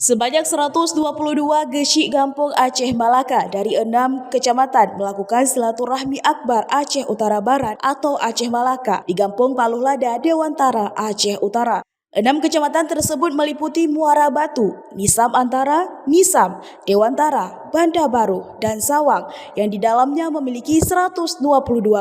Sebanyak 122 Gesik Gampong Aceh Malaka dari 6 kecamatan melakukan silaturahmi akbar Aceh Utara Barat atau Aceh Malaka di Gampong Paluh Lada, Dewantara, Aceh Utara. 6 kecamatan tersebut meliputi Muara Batu, Nisam Antara, Nisam, Dewantara, Banda Baru, dan Sawang yang di dalamnya memiliki 122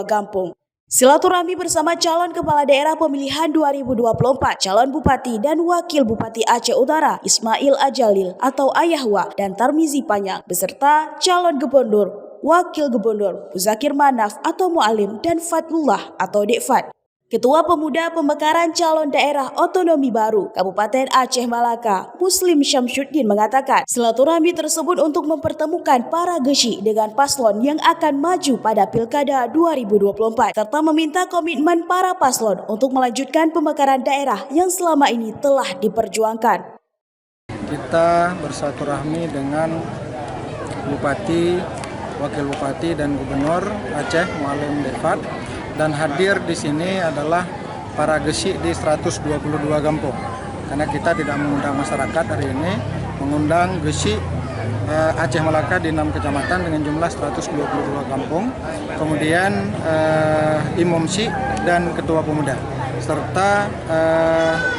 kampung. Silaturahmi bersama calon kepala daerah pemilihan 2024, calon bupati dan wakil bupati Aceh Utara Ismail Ajalil atau Ayahwa dan Tarmizi Panyang beserta calon gubernur, wakil gubernur Muzakir Manaf atau Mualim dan Fadlullah atau Dekfat. Ketua Pemuda Pemekaran Calon Daerah Otonomi Baru Kabupaten Aceh Malaka, Muslim Syamsuddin mengatakan silaturahmi tersebut untuk mempertemukan para gesik dengan paslon yang akan maju pada Pilkada 2024 serta meminta komitmen para paslon untuk melanjutkan pemekaran daerah yang selama ini telah diperjuangkan. Kita bersilaturahmi dengan Bupati, Wakil Bupati dan Gubernur Aceh Mualim Dekfat. Dan hadir di sini adalah para gesik di 122 kampung. Karena kita tidak mengundang masyarakat hari ini, mengundang gesik Aceh Malaka di 6 kecamatan dengan jumlah 122 kampung. Kemudian imomsik dan ketua pemuda serta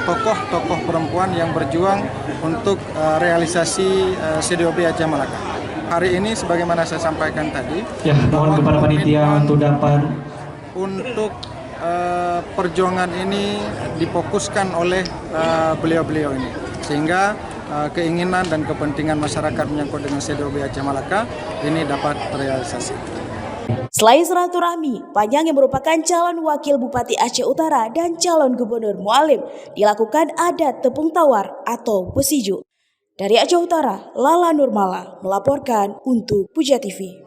tokoh-tokoh perempuan yang berjuang untuk realisasi CDOB Aceh Malaka. Hari ini sebagaimana saya sampaikan tadi, mohon kepada panitia untuk dapat untuk perjuangan ini difokuskan oleh beliau-beliau ini, sehingga keinginan dan kepentingan masyarakat menyangkut dengan CDOB Aceh Malaka ini dapat terrealisasi. Selain silaturahmi, Panyang yang merupakan calon wakil bupati Aceh Utara dan calon gubernur Mualim dilakukan adat tepung tawar atau pesiju. Dari Aceh Utara, Lala Nurmala melaporkan untuk Puja TV.